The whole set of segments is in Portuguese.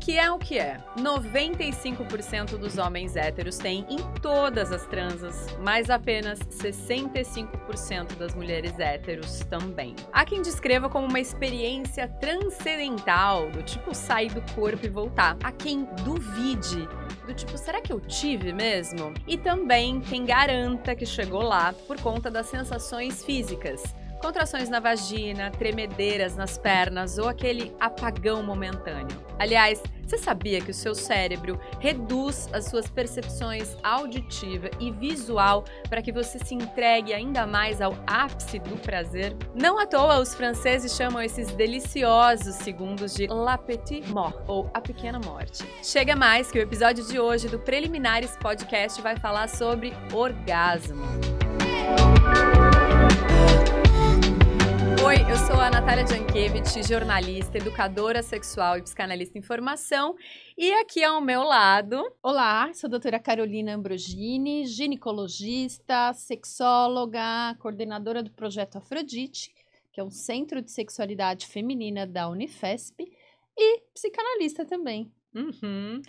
que é o que é? 95% dos homens héteros têm em todas as transas, mas apenas 65% das mulheres héteros também. Há quem descreva como uma experiência transcendental, do tipo sair do corpo e voltar. Há quem duvide, do tipo, será que eu tive mesmo? E também quem garanta que chegou lá por conta das sensações físicas. Contrações na vagina, tremedeiras nas pernas ou aquele apagão momentâneo. Aliás, você sabia que o seu cérebro reduz as suas percepções auditiva e visual para que você se entregue ainda mais ao ápice do prazer? Não à toa, os franceses chamam esses deliciosos segundos de la petite mort, ou a pequena morte. Chega mais que o episódio de hoje do Preliminares Podcast vai falar sobre orgasmo. Oi, eu sou a Natália Jankiewicz, jornalista, educadora sexual e psicanalista em formação. E aqui ao meu lado... Olá, sou a doutora Carolina Ambrogini, ginecologista, sexóloga, coordenadora do Projeto Afrodite, que é um centro de sexualidade feminina da Unifesp, e psicanalista também. Uhum.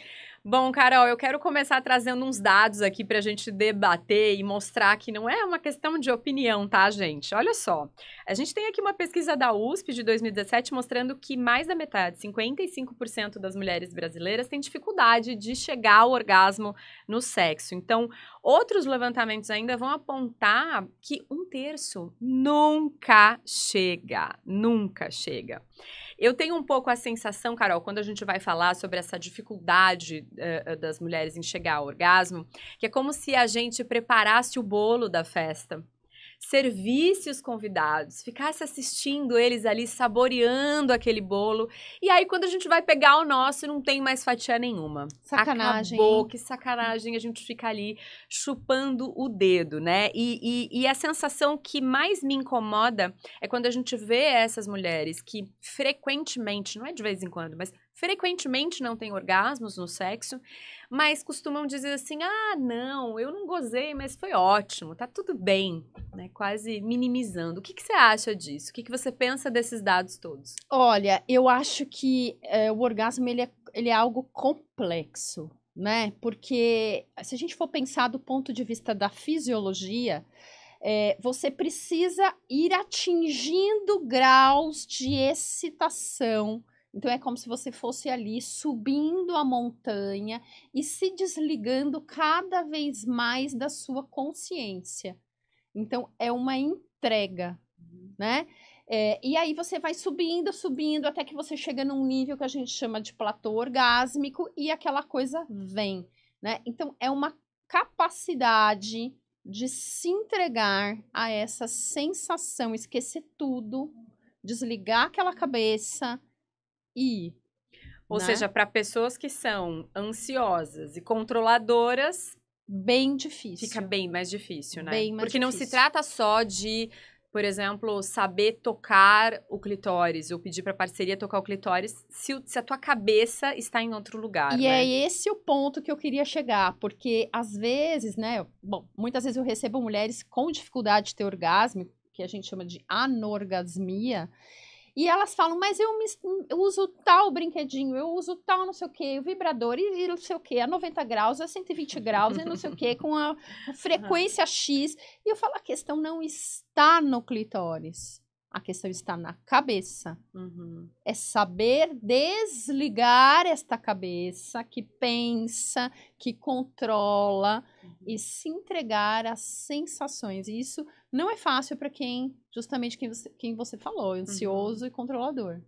Bom, Carol, eu quero começar trazendo uns dados aqui pra gente debater e mostrar que não é uma questão de opinião, tá, gente? Olha só, a gente tem aqui uma pesquisa da USP de 2017 mostrando que mais da metade, 55% das mulheres brasileiras têm dificuldade de chegar ao orgasmo no sexo. Então, outros levantamentos ainda vão apontar que 1/3 nunca chega, nunca chega. Eu tenho um pouco a sensação, Carol, quando a gente vai falar sobre essa dificuldade das mulheres em chegar ao orgasmo, que é como se a gente preparasse o bolo da festa, servisse os convidados, ficasse assistindo eles ali, saboreando aquele bolo, e aí quando a gente vai pegar o nosso, não tem mais fatia nenhuma. Sacanagem. Acabou, que sacanagem, a gente fica ali chupando o dedo, né? E a sensação que mais me incomoda é quando a gente vê essas mulheres que frequentemente, não é de vez em quando, mas frequentemente não têm orgasmos no sexo, mas costumam dizer assim, ah, não, eu não gozei, mas foi ótimo, tá tudo bem, né? Quase minimizando. O que você acha disso? O que você pensa desses dados todos? Olha, eu acho que o orgasmo ele é algo complexo, né? Porque se a gente for pensar do ponto de vista da fisiologia, você precisa ir atingindo graus de excitação. Então, é como se você fosse ali subindo a montanha e se desligando cada vez mais da sua consciência. Então, é uma entrega, né? E aí você vai subindo, subindo, até que você chega num nível que a gente chama de platô orgásmico e aquela coisa vem, né? Então, é uma capacidade de se entregar a essa sensação, esquecer tudo, desligar aquela cabeça e... Ou né? seja, para pessoas que são ansiosas e controladoras, bem difícil. fica bem mais difícil, né? Bem mais Porque não se difícil. trata só de, por exemplo, saber tocar o clitóris ou pedir para parceria tocar o clitóris se a tua cabeça está em outro lugar, E né? é esse o ponto que eu queria chegar, porque às vezes, né, bom, muitas vezes eu recebo mulheres com dificuldade de ter orgasmo, que a gente chama de anorgasmia, e elas falam, mas eu uso tal brinquedinho, eu uso tal não sei o que, o vibrador e não sei o que, a 90 graus, a 120 graus e não sei o que, com a frequência X. E eu falo, a questão não está no clitóris, a questão está na cabeça. Uhum. É saber desligar esta cabeça que pensa, que controla e se entregar às sensações. E isso não é fácil para justamente quem você falou, ansioso e controlador.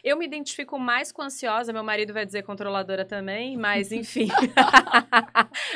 Eu me identifico mais com ansiosa, meu marido vai dizer controladora também, mas enfim.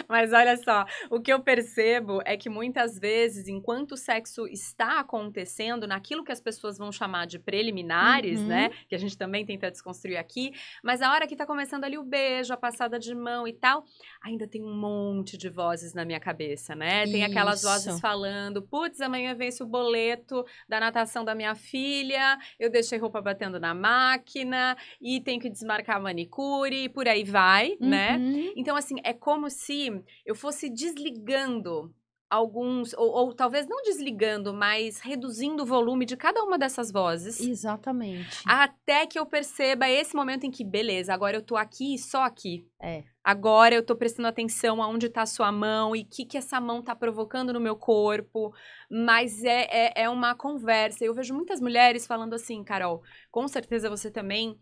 Mas olha só, o que eu percebo é que muitas vezes, enquanto o sexo está acontecendo, naquilo que as pessoas vão chamar de preliminares, né, que a gente também tenta desconstruir aqui, mas a hora que tá começando ali o beijo, a passada de mão e tal, ainda tem um monte de vozes na minha cabeça, né? Tem aquelas vozes falando, putz, amanhã vence o boleto da natação da minha filha, eu deixei roupa batendo na máquina e tenho que desmarcar a manicure e por aí vai, né? Então, assim, é como se eu fosse desligando alguns, ou talvez não desligando, mas reduzindo o volume de cada uma dessas vozes. Exatamente. Até que eu perceba esse momento em que, beleza, agora eu tô aqui e só aqui. É. Agora eu tô prestando atenção aonde tá a sua mão e o que essa mão tá provocando no meu corpo. Mas é uma conversa. Eu vejo muitas mulheres falando assim, Carol, com certeza você também,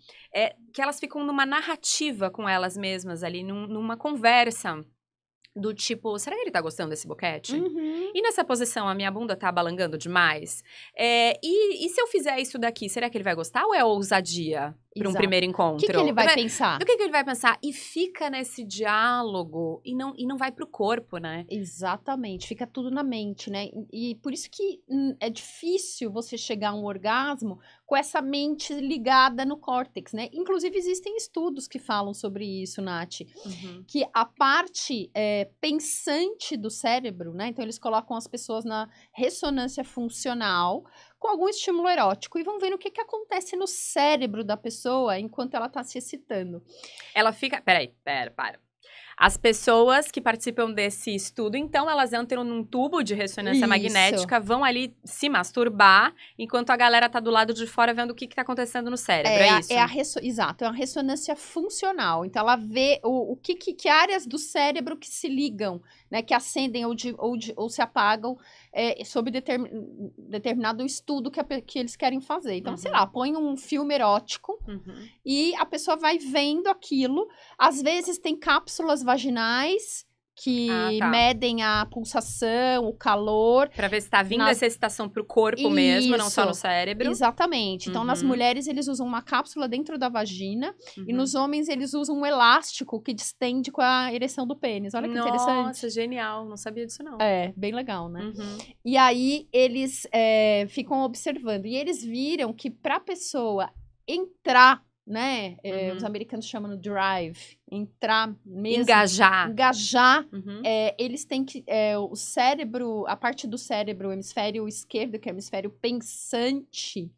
que elas ficam numa narrativa com elas mesmas ali, numa conversa. Do tipo, será que ele tá gostando desse boquete? Uhum. E nessa posição, a minha bunda tá balangando demais? E se eu fizer isso daqui, será que ele vai gostar ou é ousadia para um Exato. primeiro O encontro? que ele vai pensar? Do que ele vai pensar? E fica nesse diálogo e não vai pro corpo, né? Exatamente, fica tudo na mente, né? E por isso que é difícil você chegar a um orgasmo com essa mente ligada no córtex, né? Inclusive, existem estudos que falam sobre isso, Nath. Uhum. Que a parte pensante do cérebro, né? Então, eles colocam as pessoas na ressonância funcional com algum estímulo erótico e vão vendo o que acontece no cérebro da pessoa enquanto ela tá se excitando. Ela fica... Para. As pessoas que participam desse estudo, então, elas entram num tubo de ressonância Isso. magnética, vão ali se masturbar, enquanto a galera tá do lado de fora vendo o que tá acontecendo no cérebro, é isso? Exato, é uma ressonância funcional. Então, ela vê que áreas do cérebro que se ligam, né, que acendem ou se apagam sob determinado estudo que eles querem fazer. Então, sei lá, põe um filme erótico e a pessoa vai vendo aquilo. Às vezes tem cápsulas vaginais que medem a pulsação, o calor. Pra ver se tá vindo essa excitação pro corpo mesmo, não só no cérebro. Exatamente. Então, nas mulheres, eles usam uma cápsula dentro da vagina. E nos homens, eles usam um elástico que distende com a ereção do pênis. Olha que interessante. Nossa, genial. Não sabia disso, não. É, bem legal, né? E aí, eles ficam observando. E eles viram que pra pessoa entrar, né? Os americanos chamam de drive. Entrar mesmo. Engajar. Eles têm que... o cérebro, a parte do cérebro, o hemisfério esquerdo, que é o hemisfério pensante,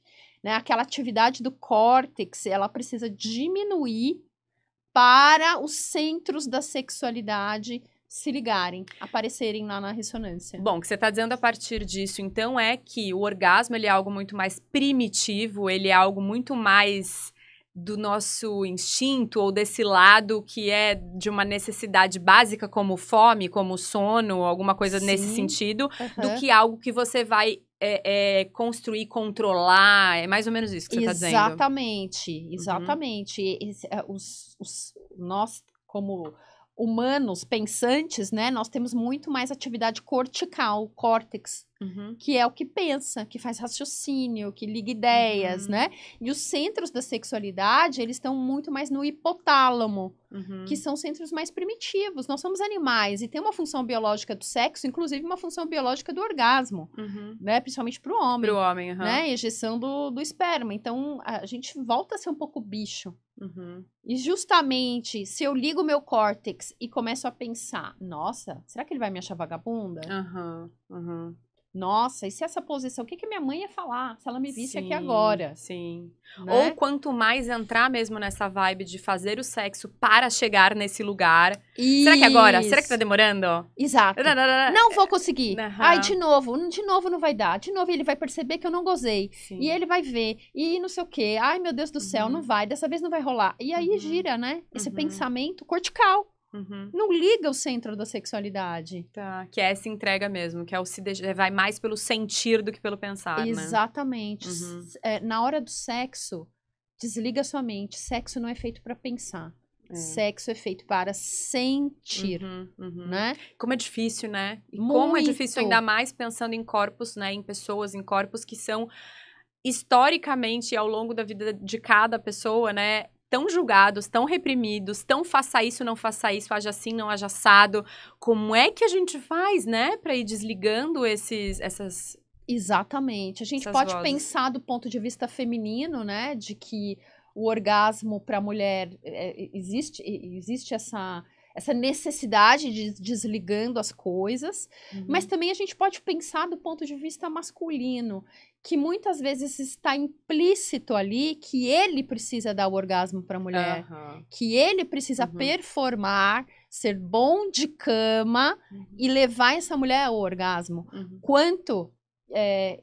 né? Aquela atividade do córtex, ela precisa diminuir para os centros da sexualidade se ligarem, aparecerem lá na ressonância. Bom, o que você está dizendo a partir disso, então, é que o orgasmo, ele é algo muito mais primitivo, ele é algo muito mais do nosso instinto ou desse lado que é de uma necessidade básica como fome, como sono, alguma coisa nesse sentido, do que algo que você vai construir, controlar, é mais ou menos isso que você está dizendo. Exatamente. Nós, como humanos pensantes, né, nós temos muito mais atividade cortical, córtex, que é o que pensa, que faz raciocínio, que liga ideias, né? E os centros da sexualidade, eles estão muito mais no hipotálamo, que são centros mais primitivos. Nós somos animais e tem uma função biológica do sexo, inclusive uma função biológica do orgasmo, né? Principalmente pro homem. Né? Ejeção do esperma. Então, a gente volta a ser um pouco bicho. E justamente, se eu ligo o meu córtex e começo a pensar, nossa, será que ele vai me achar vagabunda? Nossa, e se essa posição, o que minha mãe ia falar se ela me visse aqui agora? Sim. Né? Ou quanto mais entrar mesmo nessa vibe de fazer o sexo para chegar nesse lugar. Isso. Será que agora? Será que tá demorando? Exato. Não vou conseguir. Ai, de novo não vai dar. De novo ele vai perceber que eu não gozei. Sim. E ele vai ver. E não sei o quê. Ai, meu Deus do céu, não vai. Dessa vez não vai rolar. E aí gira, né? Esse pensamento cortical. Não liga o centro da sexualidade. Tá, que é essa entrega mesmo, que é vai mais pelo sentir do que pelo pensar, Exatamente. Na hora do sexo, desliga sua mente. Sexo não é feito para pensar. Sexo é feito para sentir, né? Como é difícil, né? E como é difícil, ainda mais pensando em corpos, né? Em pessoas, em corpos que são, historicamente, ao longo da vida de cada pessoa, né? Tão julgados, tão reprimidos, tão faça isso, não faça isso, haja assim, não haja assado. Como é que a gente faz, né, para ir desligando essas... Exatamente. A gente pode pensar do ponto de vista feminino, né, de que o orgasmo para a mulher, existe essa necessidade de desligando as coisas, mas também a gente pode pensar do ponto de vista masculino, que muitas vezes está implícito ali que ele precisa dar o orgasmo para a mulher, que ele precisa performar ser bom de cama e levar essa mulher ao orgasmo. Quanto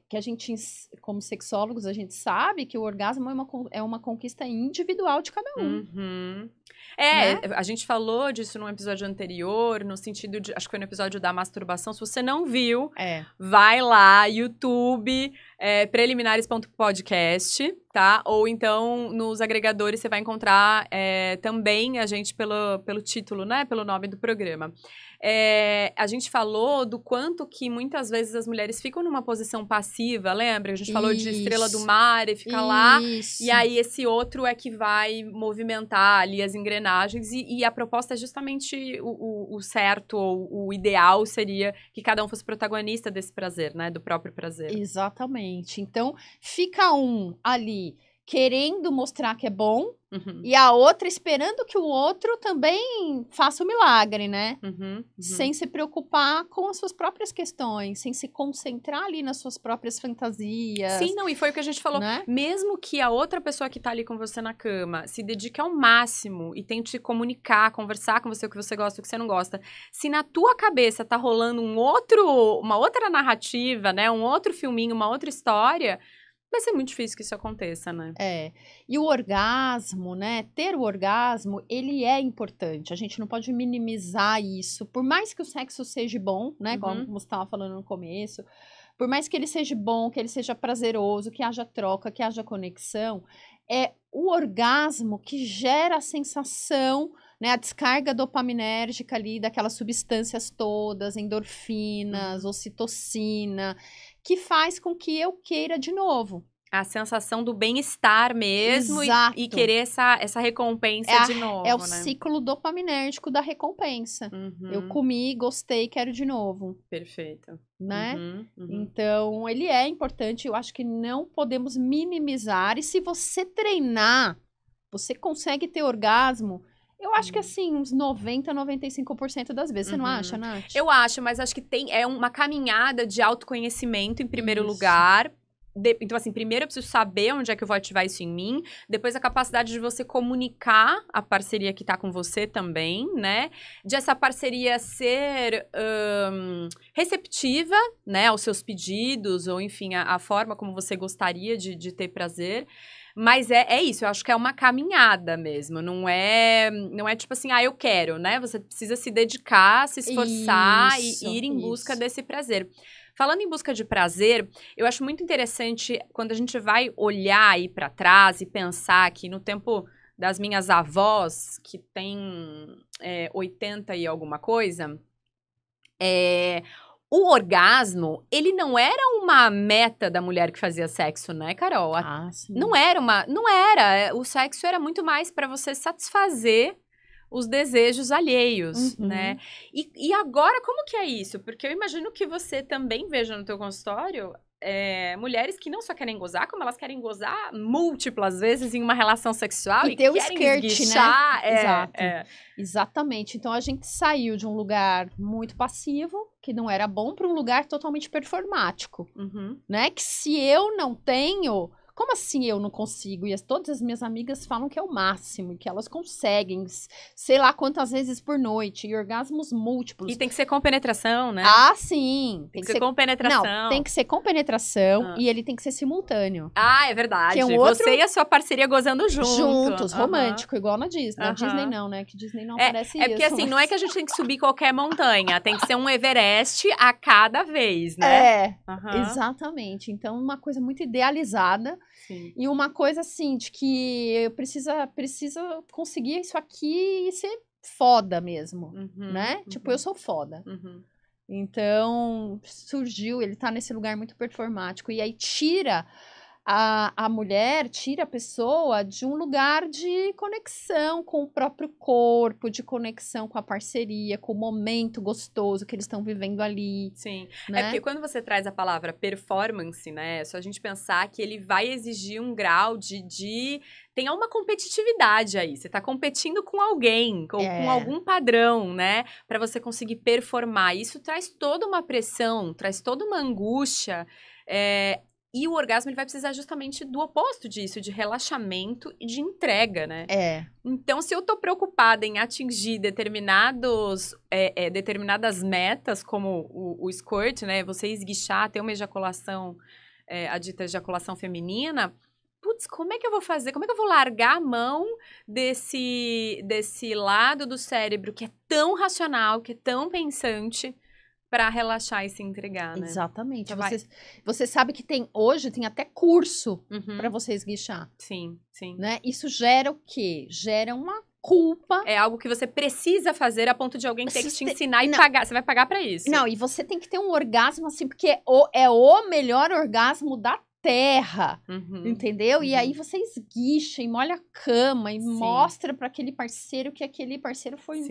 que a gente, como sexólogos, a gente sabe que o orgasmo é uma conquista individual de cada um. Né? A gente falou disso num episódio anterior, no sentido de, acho que foi no episódio da masturbação. Se você não viu, vai lá, YouTube, preliminares.podcast, tá? Ou então, nos agregadores, você vai encontrar também a gente pelo título, né? Pelo nome do programa. A gente falou do quanto que muitas vezes as mulheres ficam numa posição passiva, lembra? A gente falou de estrela do mar e fica lá, e aí esse outro é que vai movimentar ali as engrenagens, e a proposta é justamente o certo, ou o ideal seria que cada um fosse protagonista desse prazer, né? Do próprio prazer. Exatamente. Então, fica um ali querendo mostrar que é bom, e a outra esperando que o outro também faça o milagre, né? Sem se preocupar com as suas próprias questões, sem se concentrar ali nas suas próprias fantasias. Sim, não, e foi o que a gente falou. Né? Mesmo que a outra pessoa que tá ali com você na cama se dedique ao máximo e tente comunicar, conversar com você o que você gosta, o que você não gosta, se na tua cabeça tá rolando uma outra narrativa, né? Um outro filminho, uma outra história, vai ser muito difícil que isso aconteça, né? E o orgasmo, né? Ter o orgasmo, ele é importante. A gente não pode minimizar isso. Por mais que o sexo seja bom, né? Como você estava falando no começo. Por mais que ele seja bom, que ele seja prazeroso, que haja troca, que haja conexão. É o orgasmo que gera a sensação, né? A descarga dopaminérgica ali daquelas substâncias todas, endorfinas, ocitocina, que faz com que eu queira de novo. A sensação do bem-estar mesmo e querer essa recompensa de novo, É o né? ciclo dopaminérgico da recompensa. Eu comi, gostei, quero de novo. Perfeito. Né? Então, ele é importante. Eu acho que não podemos minimizar. E se você treinar, você consegue ter orgasmo. Eu acho que assim, uns 90, 95% das vezes. Você não acha, Nath? Eu acho, mas acho que é uma caminhada de autoconhecimento em primeiro lugar. Então, assim, primeiro eu preciso saber onde é que eu vou ativar isso em mim. Depois, a capacidade de você comunicar a parceria que tá com você também, né? De essa parceria ser receptiva, né? Aos seus pedidos, ou enfim, a forma como você gostaria de ter prazer. Mas é isso, eu acho que é uma caminhada mesmo, não é tipo assim, eu quero, né? Você precisa se dedicar, se esforçar e ir em busca desse prazer. Falando em busca de prazer, eu acho muito interessante quando a gente vai olhar aí pra trás e pensar que no tempo das minhas avós, que tem 80 e alguma coisa, o orgasmo, ele não era uma meta da mulher que fazia sexo, né, Carol? Sim. Não era. O sexo era muito mais pra você satisfazer os desejos alheios, né? E agora, como que é isso? Porque eu imagino que você também veja no teu consultório mulheres que não só querem gozar, como elas querem gozar múltiplas vezes em uma relação sexual e ter o querem skirt, esguichar. né? Exato. Exatamente. Então, a gente saiu de um lugar muito passivo, que não era bom, para um lugar totalmente performático, né? Que se eu não tenho... Como assim eu não consigo? E todas as minhas amigas falam que é o máximo, que elas conseguem, sei lá quantas vezes por noite, e orgasmos múltiplos. E tem que ser com penetração, né? Sim. Tem que ser com penetração. Não, tem que ser com penetração e ele tem que ser simultâneo. É verdade. Que é Você e a sua parceria gozando juntos, romântico, igual na Disney. Na Disney não, né? Que Disney não aparece isso. É porque assim, não é que a gente tem que subir qualquer montanha, tem que ser um Everest a cada vez, né? Exatamente. Então, uma coisa muito idealizada. Sim. E uma coisa assim, de que eu preciso conseguir isso aqui e ser foda mesmo, né? Tipo, eu sou foda. Então, surgiu, ele tá nesse lugar muito performático. E aí tira a mulher, tira a pessoa de um lugar de conexão com o próprio corpo, de conexão com a parceria, com o momento gostoso que eles estão vivendo ali. Sim, né? Porque quando você traz a palavra performance, né, é só a gente pensar que ele vai exigir um grau de tem uma competitividade aí, você tá competindo com alguém, com algum padrão, né, para você conseguir performar. Isso traz toda uma pressão, traz toda uma angústia, E o orgasmo ele vai precisar justamente do oposto disso, de relaxamento e de entrega, né? Então, se eu tô preocupada em atingir determinadas metas, como o squirt, né? Você esguichar, ter uma ejaculação, a dita ejaculação feminina, putz, como é que eu vou fazer? Como é que eu vou largar a mão desse lado do cérebro que é tão racional, que é tão pensante, para relaxar e se entregar, né? Exatamente. Você sabe que hoje tem até curso para você esguichar. Sim, sim. Né? Isso gera o quê? Gera uma culpa. É algo que você precisa fazer a ponto de alguém ter que te ensinar e pagar. Você vai pagar para isso. Não, e você tem que ter um orgasmo assim, porque é o melhor orgasmo da Terra, entendeu? E aí você esguicha e molha a cama e mostra para aquele parceiro que aquele parceiro foi,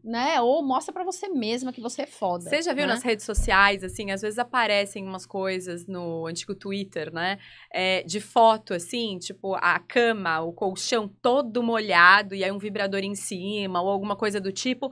né? Ou mostra para você mesma que você é foda. Você já viu nas redes sociais, assim, às vezes aparecem umas coisas no antigo Twitter, né? De foto, assim, tipo a cama, o colchão todo molhado e aí um vibrador em cima ou alguma coisa do tipo.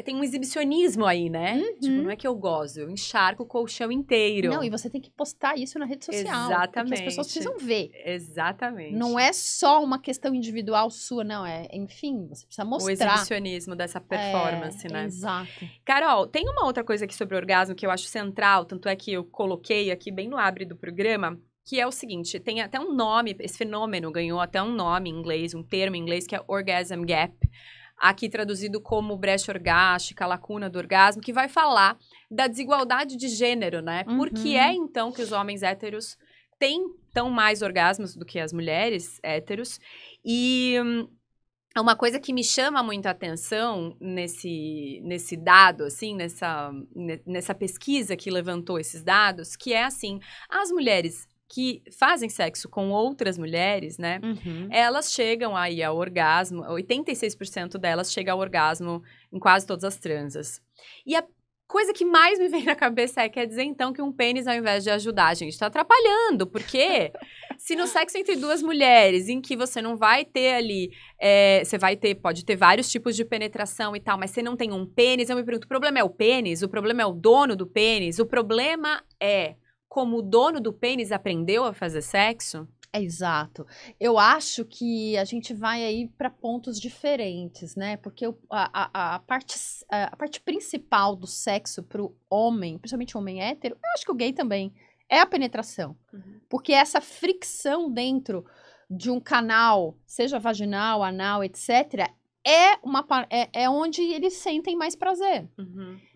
Tem um exibicionismo aí, né? Tipo, não é que eu gozo, eu encharco o colchão inteiro. Não, e você tem que postar isso na rede social. Exatamente. Porque as pessoas precisam ver. Exatamente. Não é só uma questão individual sua, não. Enfim, você precisa mostrar. O exibicionismo dessa performance, né? Exato. Carol, tem uma outra coisa aqui sobre o orgasmo que eu acho central, tanto é que eu coloquei aqui bem no abre do programa, que é o seguinte, tem até um nome, esse fenômeno ganhou até um nome em inglês, um termo em inglês, que é orgasm gap. Aqui traduzido como brecha orgástica, lacuna do orgasmo, que vai falar da desigualdade de gênero, né? Por que é, então, que os homens héteros tão mais orgasmos do que as mulheres héteros? E é uma coisa que me chama muito a atenção nesse dado, assim, nessa pesquisa que levantou esses dados, que é assim, as mulheres que fazem sexo com outras mulheres, né? Elas chegam aí ao orgasmo, 86% delas chegam ao orgasmo em quase todas as transas. E a coisa que mais me vem na cabeça quer dizer, então, que um pênis, ao invés de ajudar, a gente tá atrapalhando, porque se no sexo entre duas mulheres, em que você não vai ter ali, pode ter vários tipos de penetração e tal, mas você não tem um pênis, eu me pergunto, o problema é o pênis? O problema é o dono do pênis? O problema é como o dono do pênis aprendeu a fazer sexo? Exato. Eu acho que a gente vai aí para pontos diferentes, né? Porque a parte principal do sexo para o homem, principalmente o homem hétero, eu acho que o gay também, é a penetração. Porque essa fricção dentro de um canal, seja vaginal, anal, etc., é onde eles sentem mais prazer.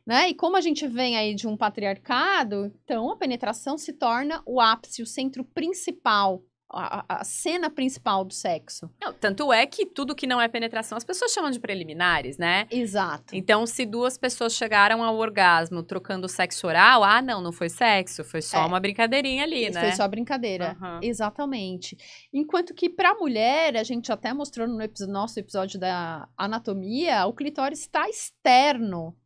Né? E como a gente vem aí de um patriarcado, então a penetração se torna o ápice, o centro principal, a cena principal do sexo. Não, tanto é que tudo que não é penetração as pessoas chamam de preliminares, né? Exato. Então, se duas pessoas chegaram ao orgasmo trocando sexo oral, não foi sexo, foi só uma brincadeirinha ali, né? Foi só brincadeira, exatamente. Enquanto que para a mulher, a gente até mostrou no nosso episódio da anatomia, o clitóris está externo,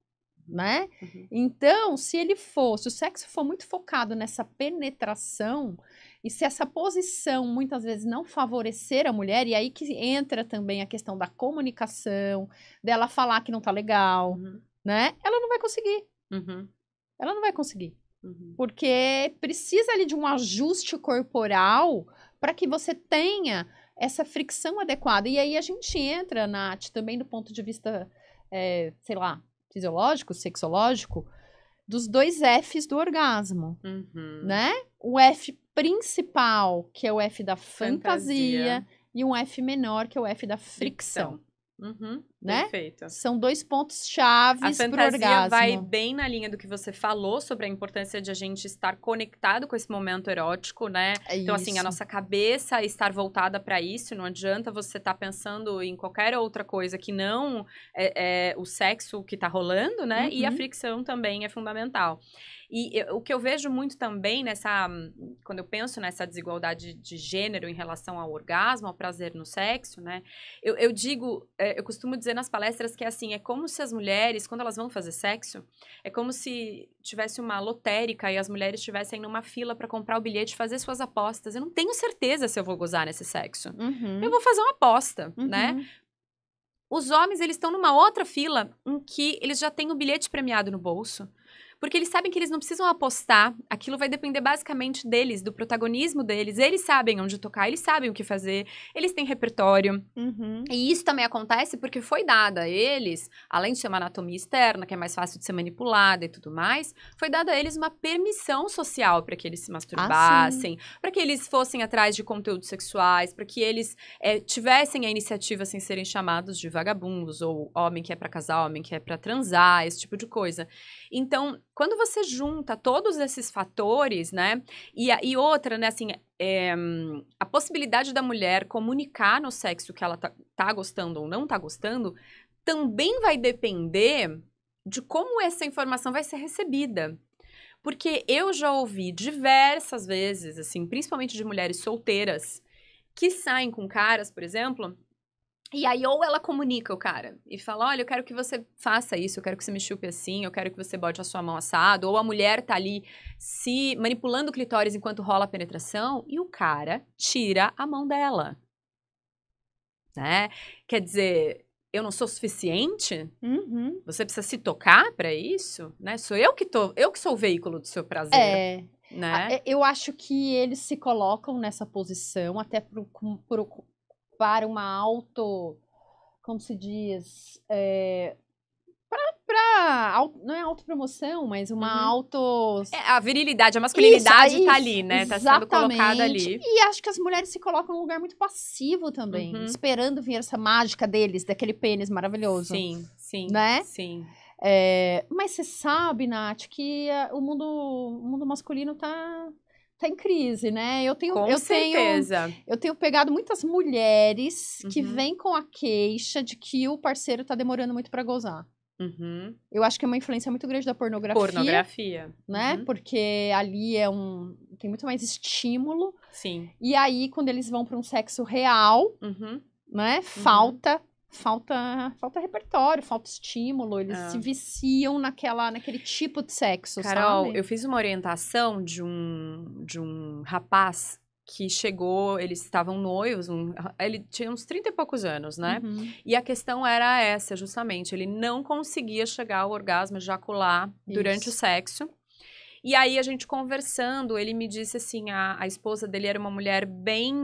né? Então, se o sexo for muito focado nessa penetração, e se essa posição muitas vezes não favorecer a mulher, e aí que entra também a questão da comunicação, dela falar que não tá legal, né? Ela não vai conseguir. Ela não vai conseguir. Porque precisa ali de um ajuste corporal para que você tenha essa fricção adequada. E aí a gente entra, Nath, também do ponto de vista, sei lá, fisiológico, sexológico, dos 2 Fs do orgasmo, né? O F principal, que é o F da fantasia, e um F menor, que é o F da fricção. Né? Perfeito. São 2 pontos chaves pro orgasmo. A fantasia vai bem na linha do que você falou sobre a importância de a gente estar conectado com esse momento erótico, né? Então, assim, a nossa cabeça estar voltada para isso, não adianta você estar pensando em qualquer outra coisa que não o sexo que tá rolando, né? E a fricção também é fundamental. E o que eu vejo muito também quando eu penso nessa desigualdade de gênero em relação ao orgasmo, ao prazer no sexo, né? Eu costumo dizer nas palestras que é como se as mulheres, quando elas vão fazer sexo, é como se tivesse uma lotérica e as mulheres estivessem numa fila para comprar o bilhete e fazer suas apostas. Eu não tenho certeza se eu vou gozar nesse sexo. Eu vou fazer uma aposta, né? Os homens, eles estão numa outra fila em que eles já têm o bilhete premiado no bolso. Porque eles sabem que eles não precisam apostar, aquilo vai depender basicamente deles, do protagonismo deles. Eles sabem onde tocar, eles sabem o que fazer, eles têm repertório. E isso também acontece porque foi dada a eles, além de ser uma anatomia externa, que é mais fácil de ser manipulada e tudo mais, foi dada a eles uma permissão social para que eles se masturbassem, para que eles fossem atrás de conteúdos sexuais, para que eles tivessem a iniciativa sem serem chamados de vagabundos, ou homem que é para casar, homem que é para transar, esse tipo de coisa. Então, quando você junta todos esses fatores, né, e outra, né, assim, a possibilidade da mulher comunicar no sexo que ela tá gostando ou não tá gostando, também vai depender de como essa informação vai ser recebida. Porque eu já ouvi diversas vezes, assim, principalmente de mulheres solteiras, que saem com caras, por exemplo, e aí ou ela comunica o cara e fala, olha, eu quero que você faça isso, eu quero que você me chupe assim, eu quero que você bote a sua mão assado, ou a mulher tá ali se manipulando o clitóris enquanto rola a penetração e o cara tira a mão dela, né? Quer dizer, eu não sou suficiente? Você precisa se tocar pra isso, né? Sou eu que sou o veículo do seu prazer, né? Eu acho que eles se colocam nessa posição até para uma como se diz, não é autopromoção, mas uma a virilidade, a masculinidade isso, tá ali, né? Tá sendo colocada ali. E acho que as mulheres se colocam num lugar muito passivo também, esperando vir essa mágica deles, daquele pênis maravilhoso. Sim, né? Sim. Mas você sabe, Nath, que o mundo masculino tá em crise, né? Eu tenho pegado muitas mulheres que vêm com a queixa de que o parceiro tá demorando muito pra gozar. Eu acho que é uma influência muito grande da pornografia. Né? Porque ali tem muito mais estímulo. Sim. E aí, quando eles vão para um sexo real, né? Falta repertório, falta estímulo, eles se viciam naquele tipo de sexo, Carol, sabe? eu fiz uma orientação de um rapaz que chegou, eles estavam noivos, ele tinha uns 30 e poucos anos, né? E a questão era essa, justamente, ele não conseguia chegar ao orgasmo, ejacular durante o sexo. E aí, a gente conversando, ele me disse assim, a esposa dele era uma mulher bem,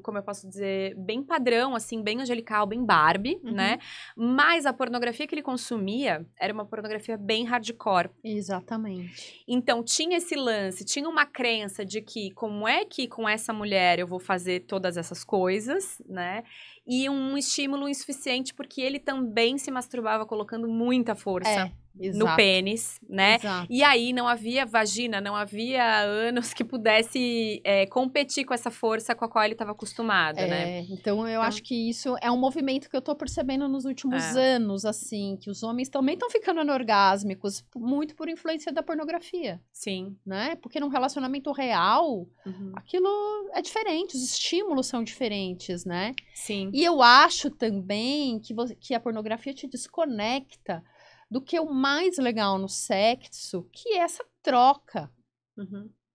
como eu posso dizer, bem padrão, assim, bem angelical, bem Barbie, né? Mas a pornografia que ele consumia era uma pornografia bem hardcore. Exatamente. Então, tinha esse lance, tinha uma crença de que, como é que com essa mulher eu vou fazer todas essas coisas, né? E um estímulo insuficiente, porque ele também se masturbava colocando muita força. No pênis, né? Exato. E aí não havia vagina, não havia ânus que pudesse competir com essa força com a qual ele estava acostumado, né? Então eu acho que isso é um movimento que eu tô percebendo nos últimos anos, assim, que os homens também estão ficando anorgásmicos, muito por influência da pornografia. Sim. Né? Porque num relacionamento real, aquilo é diferente, os estímulos são diferentes, né? Sim. E eu acho também que a pornografia te desconecta do que é o mais legal no sexo, que é essa troca,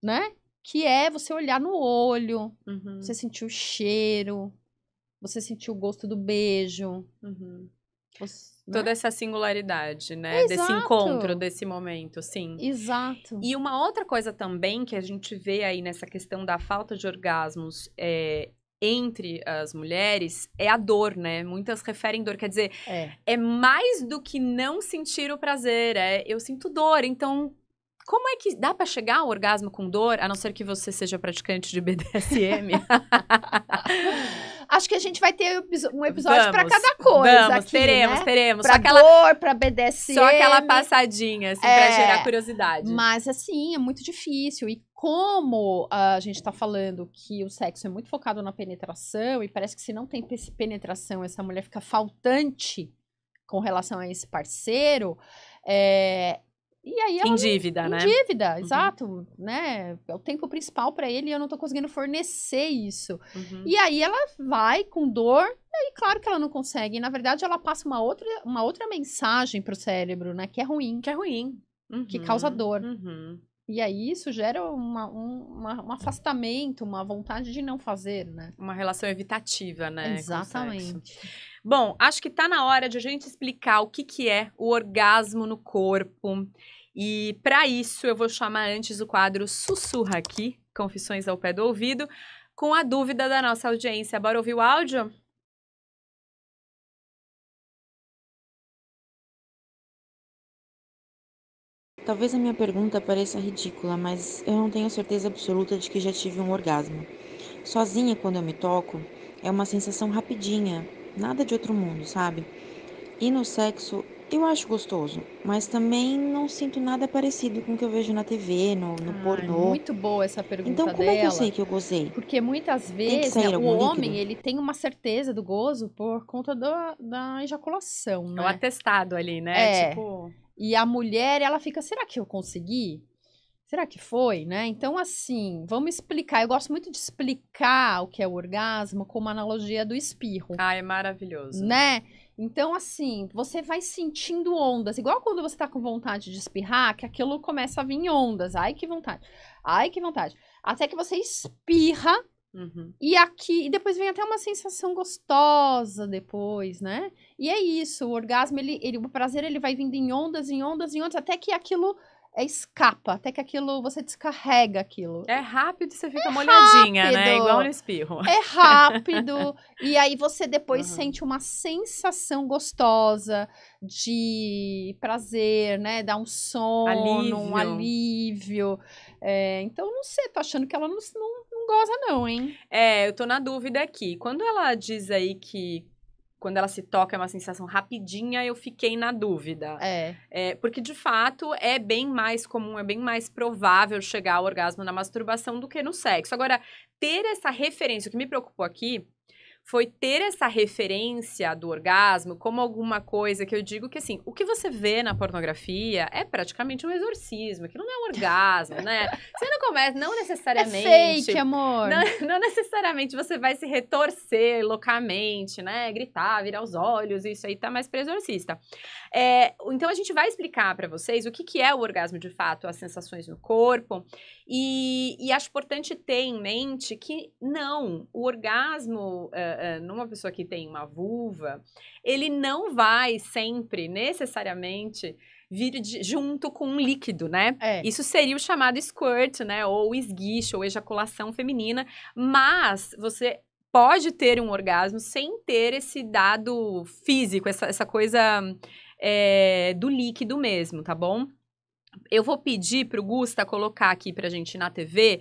né? Que é você olhar no olho, você sentir o cheiro, você sentir o gosto do beijo. Toda essa singularidade, né? Exato. Desse encontro, desse momento, sim. Exato. E uma outra coisa também que a gente vê aí nessa questão da falta de orgasmos entre as mulheres é a dor, né? Muitas referem dor, quer dizer, é mais do que não sentir o prazer, eu sinto dor, então como é que dá pra chegar ao orgasmo com dor, a não ser que você seja praticante de BDSM? Acho que a gente vai ter um episódio pra cada coisa aqui, teremos. Pra dor, pra BDSM. Só aquela passadinha, assim, pra gerar curiosidade. Mas, assim, é muito difícil. E como a gente tá falando que o sexo é muito focado na penetração, e parece que se não tem penetração, essa mulher fica faltante com relação a esse parceiro, e aí ela em dívida, né? Em dívida, exato, né? É o tempo principal pra ele e eu não tô conseguindo fornecer isso. E aí ela vai com dor, e aí claro que ela não consegue. E, na verdade, ela passa uma outra mensagem pro cérebro, né? Que é ruim. Que causa dor. E aí isso gera um afastamento, uma vontade de não fazer, né? Uma relação evitativa, né? Exatamente. Bom, acho que tá na hora de a gente explicar o que é o orgasmo no corpo E para isso eu vou chamar antes o quadro Sussurra Aqui, Confissões ao Pé do Ouvido, com a dúvida da nossa audiência. Bora ouvir o áudio? Talvez a minha pergunta pareça ridícula, mas eu não tenho certeza absoluta de que já tive um orgasmo. Sozinha, quando eu me toco, é uma sensação rapidinha, nada de outro mundo, sabe? E no sexo, eu acho gostoso, mas também não sinto nada parecido com o que eu vejo na TV, no Ai, pornô. muito boa essa Então, pergunta como é que eu sei dela, que eu gozei? porque muitas Tem que vezes, né, sair o algum líquido? homem, ele tem uma certeza do gozo por conta da ejaculação, É o né? atestado ali, né? É, Tipo, e a mulher, ela fica, será que eu consegui? Será que foi, né? Então, assim, vamos explicar. Eu gosto muito de explicar o que é o orgasmo com uma analogia do espirro, ai, é maravilhoso. né? Então, assim, você vai sentindo ondas, igual quando você tá com vontade de espirrar, que aquilo começa a vir em ondas. Ai, que vontade. Ai, que vontade. Até que você espirra Uhum. e depois vem até uma sensação gostosa depois, né? E é isso, o orgasmo, o prazer, ele vai vindo em ondas, em ondas, em ondas, até que aquilo escapa, até que aquilo, você descarrega aquilo. É rápido e você fica molhadinha, né? Igual no Rápido, espirro. é rápido, e aí você depois Uhum. sente uma sensação gostosa de prazer, né? Dá um sono, um alívio. Então, não sei, tô achando que ela não goza não, hein? É, eu tô na dúvida aqui. Quando ela diz aí que quando ela se toca é uma sensação rapidinha, eu fiquei na dúvida. Porque, de fato, é bem mais comum, é bem mais provável chegar ao orgasmo na masturbação do que no sexo. Agora, ter essa referência, o que me preocupou aqui foi ter essa referência do orgasmo como alguma coisa que eu digo que, assim, o que você vê na pornografia é praticamente um exorcismo, aquilo não é um orgasmo, né? Você não começa, não necessariamente... É fake, amor. Não necessariamente você vai se retorcer loucamente, né? Gritar, virar os olhos, isso aí tá mais pra exorcista. Então, a gente vai explicar pra vocês o que é o orgasmo de fato, as sensações no corpo, e acho importante ter em mente que, não, o orgasmo... numa pessoa que tem uma vulva, ele não vai sempre, necessariamente, vir junto com um líquido, né? Isso seria o chamado squirt, né? Ou esguicho, ou ejaculação feminina. Mas você pode ter um orgasmo sem ter esse dado físico, essa coisa do líquido mesmo, tá bom? Eu vou pedir pro Gusta colocar aqui pra gente na TV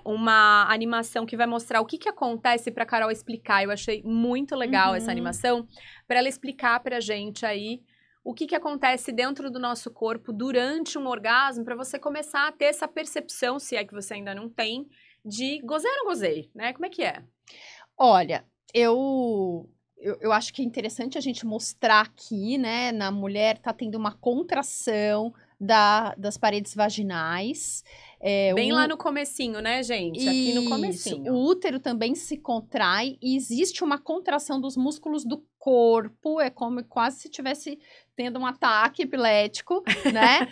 uma animação que vai mostrar o que acontece pra Carol explicar. Eu achei muito legal essa animação, pra ela explicar pra gente aí o que acontece dentro do nosso corpo durante um orgasmo, pra você começar a ter essa percepção, se é que você ainda não tem, de gozei ou não gozei, né? Como é que é? Olha, eu acho que é interessante a gente mostrar aqui, né? Na mulher tá tendo uma contração das paredes vaginais. Bem lá no comecinho, né, gente? Aqui no comecinho. O útero também se contrai e existe uma contração dos músculos do corpo. É como quase se estivesse tendo um ataque epilético, né?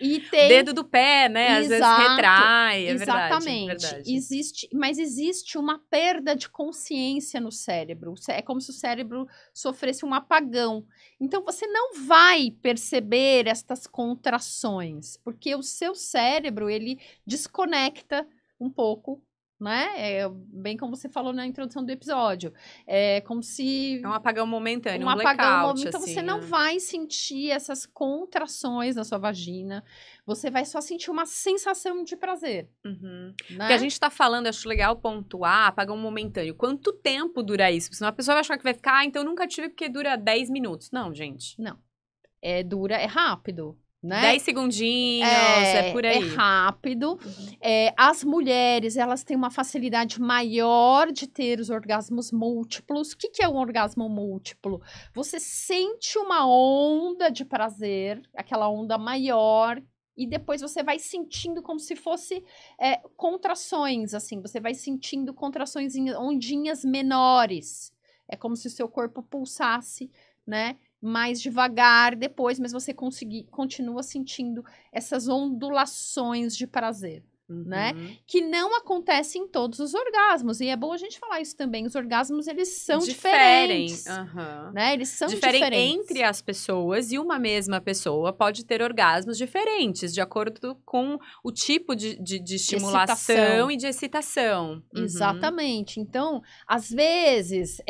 E tem... Dedo do pé, né? Às vezes retrai, é exatamente. verdade. Mas existe uma perda de consciência no cérebro. É como se o cérebro sofresse um apagão. Então, você não vai perceber estas contrações, porque o seu cérebro, ele desconecta um pouco, né? Bem como você falou na introdução do episódio. É como se... É um apagão momentâneo, um apagão blackout, momentâneo. Então, assim, você não vai sentir essas contrações na sua vagina. Você vai só sentir uma sensação de prazer. Uhum. Né? Porque a gente tá falando, acho legal pontuar, apagão momentâneo. Quanto tempo dura isso? Senão a pessoa vai achar que vai ficar, então eu nunca tive porque dura 10 minutos. Não, gente. Não. É rápido. Né? 10 segundinhos, é por aí. É rápido. As mulheres, elas têm uma facilidade maior de ter os orgasmos múltiplos. O que é um orgasmo múltiplo? Você sente uma onda de prazer, aquela onda maior, e depois você vai sentindo como se fosse contrações, assim. Você vai sentindo contrações em ondinhas menores. É como se o seu corpo pulsasse, né? Mais devagar depois, mas você continua sentindo essas ondulações de prazer. né? Que não acontece em todos os orgasmos. E é bom a gente falar isso também. Os orgasmos, eles são diferentes. Né? Eles são diferentes. Entre as pessoas, e uma mesma pessoa pode ter orgasmos diferentes, de acordo com o tipo de estimulação e de excitação. Exatamente. Então, às vezes,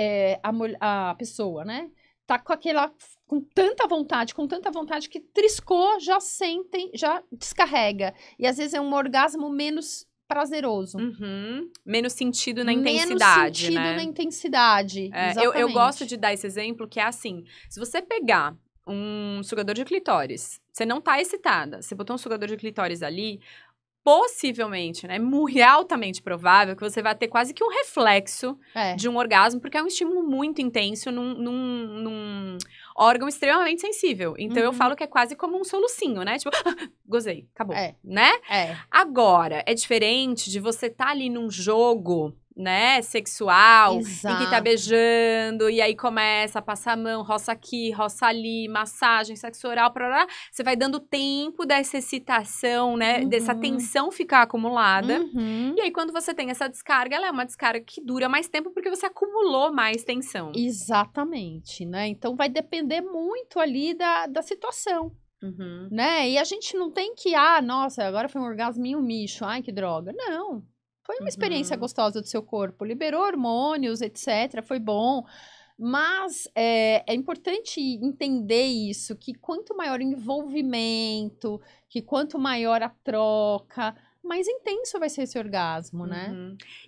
a pessoa, né? Tá com tanta vontade que triscou, já sentem, já descarrega. E às vezes é um orgasmo menos prazeroso. Menos sentido na intensidade, menos sentido na intensidade, exatamente. Eu gosto de dar esse exemplo, que é assim, se você pegar um sugador de clitóris, você não tá excitada, você botou um sugador de clitóris ali, possivelmente, né, é altamente provável que você vai ter quase que um reflexo de um orgasmo, porque é um estímulo muito intenso num órgão extremamente sensível. Então, eu falo que é quase como um solucinho, né? Tipo, gozei, acabou, né? Agora, é diferente de você estar ali num jogo, né, sexual, em que tá beijando, e aí começa a passar a mão, roça aqui, roça ali, massagem, sexo oral, você vai dando tempo dessa excitação, né, dessa tensão ficar acumulada, e aí quando você tem essa descarga, ela é uma descarga que dura mais tempo, porque você acumulou mais tensão. Exatamente, né, então vai depender muito ali da situação. Né, e a gente não tem que, nossa, agora foi um orgasminho micho, ai que droga, não. Foi uma experiência gostosa do seu corpo, liberou hormônios, etc. Foi bom. Mas é importante entender isso, que quanto maior o envolvimento, que quanto maior a troca, mais intenso vai ser esse orgasmo, né?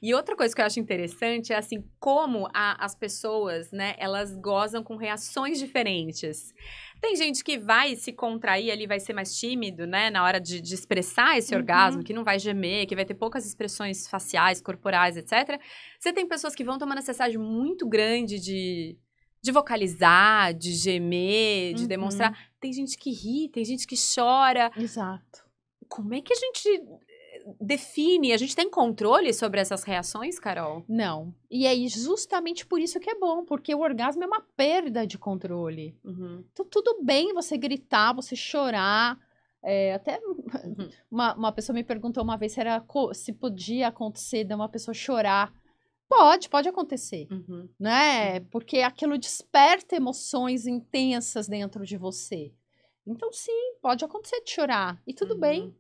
E outra coisa que eu acho interessante é assim, como as pessoas, né, elas gozam com reações diferentes. Tem gente que vai se contrair ali, vai ser mais tímido, né, na hora de expressar esse orgasmo, que não vai gemer, que vai ter poucas expressões faciais, corporais, etc. Você tem pessoas que vão ter uma necessidade muito grande de vocalizar, de gemer, de demonstrar. Tem gente que ri, tem gente que chora. Exato. Como é que a gente define? A gente tem controle sobre essas reações, Carol? Não. E é justamente por isso que é bom, porque o orgasmo é uma perda de controle. Então, tudo bem você gritar, você chorar. Até uma pessoa me perguntou uma vez se podia acontecer de uma pessoa chorar. Pode acontecer, né? Porque aquilo desperta emoções intensas dentro de você. Então, sim, pode acontecer de chorar. E tudo bem.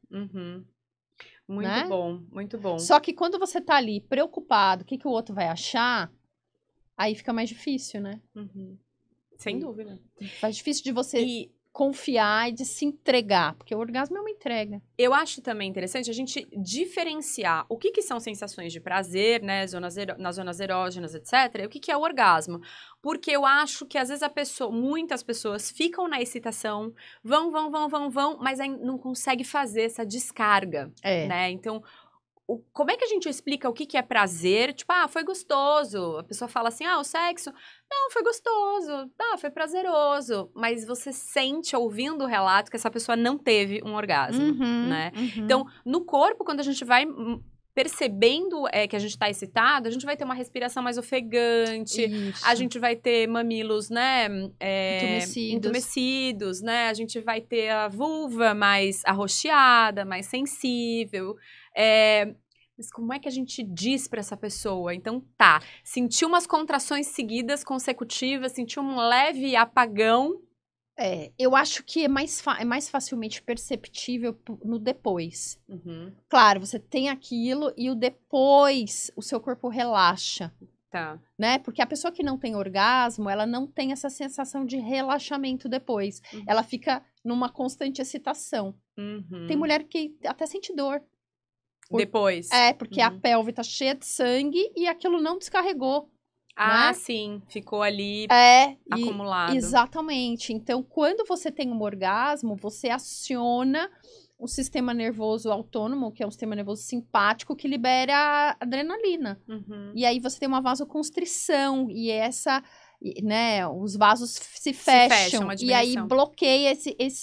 Muito bom, muito bom. Só que quando você tá ali preocupado, o que o outro vai achar, aí fica mais difícil, né? Sem dúvida. Faz difícil de você confiar e de se entregar, porque o orgasmo é uma entrega. Eu acho também interessante a gente diferenciar o que são sensações de prazer, né, nas zonas erógenas, etc., e o que é o orgasmo. Porque eu acho que às vezes muitas pessoas ficam na excitação, vão, mas aí não consegue fazer essa descarga, né? Então, como é que a gente explica o que é prazer? Tipo, foi gostoso. A pessoa fala assim, o sexo... Não, foi gostoso. Foi prazeroso. Mas você sente, ouvindo o relato, que essa pessoa não teve um orgasmo, né? Então, no corpo, quando a gente vai percebendo que a gente tá excitado, a gente vai ter uma respiração mais ofegante. Isso. A gente vai ter mamilos, né? Entumecidos, né? A gente vai ter a vulva mais arroxeada, mais sensível. Mas como é que a gente diz pra essa pessoa? Então, sentiu umas contrações seguidas, consecutivas, sentiu um leve apagão. Eu acho que é mais facilmente perceptível no depois. Claro, você tem aquilo e o depois, o seu corpo relaxa. Né? Porque a pessoa que não tem orgasmo, ela não tem essa sensação de relaxamento depois. Ela fica numa constante excitação. Tem mulher que até sente dor. Depois. Porque a pelve tá cheia de sangue e aquilo não descarregou. Né? Sim. Ficou ali acumulado. Exatamente. Então, quando você tem um orgasmo, você aciona o sistema nervoso autônomo, que é um sistema nervoso simpático, que libera adrenalina. E aí você tem uma vasoconstrição. E né, os vasos se fecham e aí bloqueia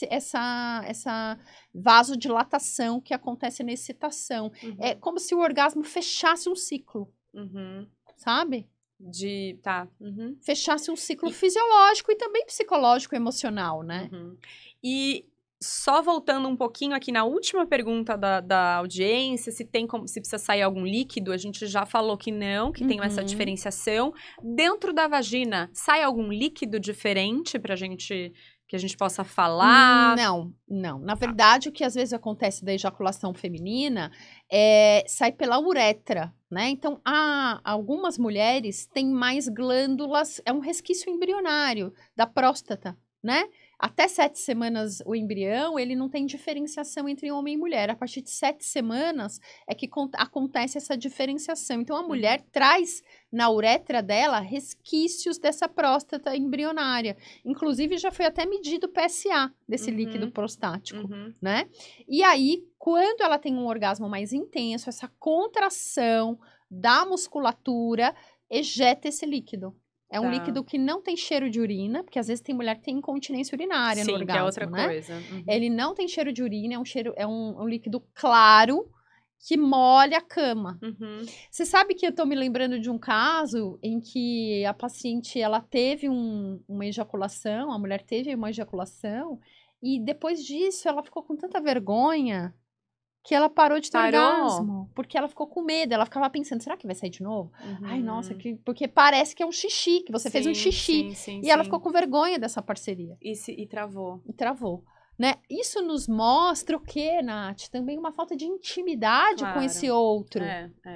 essa vasodilatação que acontece na excitação. É como se o orgasmo fechasse um ciclo, sabe? Fechasse um ciclo fisiológico e também psicológico, emocional, né? E só voltando um pouquinho aqui na última pergunta da audiência, se precisa sair algum líquido, a gente já falou que não, que tem essa diferenciação. Dentro da vagina, sai algum líquido diferente que a gente possa falar? Não. Na verdade, o que às vezes acontece da ejaculação feminina sai pela uretra, né? Então, algumas mulheres têm mais glândulas, é um resquício embrionário da próstata, né? Até 7 semanas o embrião, ele não tem diferenciação entre homem e mulher. A partir de 7 semanas é que acontece essa diferenciação. Então, a mulher traz na uretra dela resquícios dessa próstata embrionária. Inclusive, já foi até medido o PSA desse líquido prostático, né? E aí, quando ela tem um orgasmo mais intenso, essa contração da musculatura ejeta esse líquido. É um líquido que não tem cheiro de urina, porque às vezes tem mulher que tem incontinência urinária no orgasmo, que é outra coisa. Ele não tem cheiro de urina, é um líquido claro que molha a cama. Você sabe que eu tô me lembrando de um caso em que a paciente, ela teve uma ejaculação, a mulher teve uma ejaculação, e depois disso ela ficou com tanta vergonha que ela parou de ter orgasmo, porque ela ficou com medo, ela ficava pensando, será que vai sair de novo? Ai, nossa, porque parece que é um xixi, que você fez um xixi. Ela ficou com vergonha dessa parceria. E travou. E travou, né? Isso nos mostra o quê, Nath? Também uma falta de intimidade com esse outro.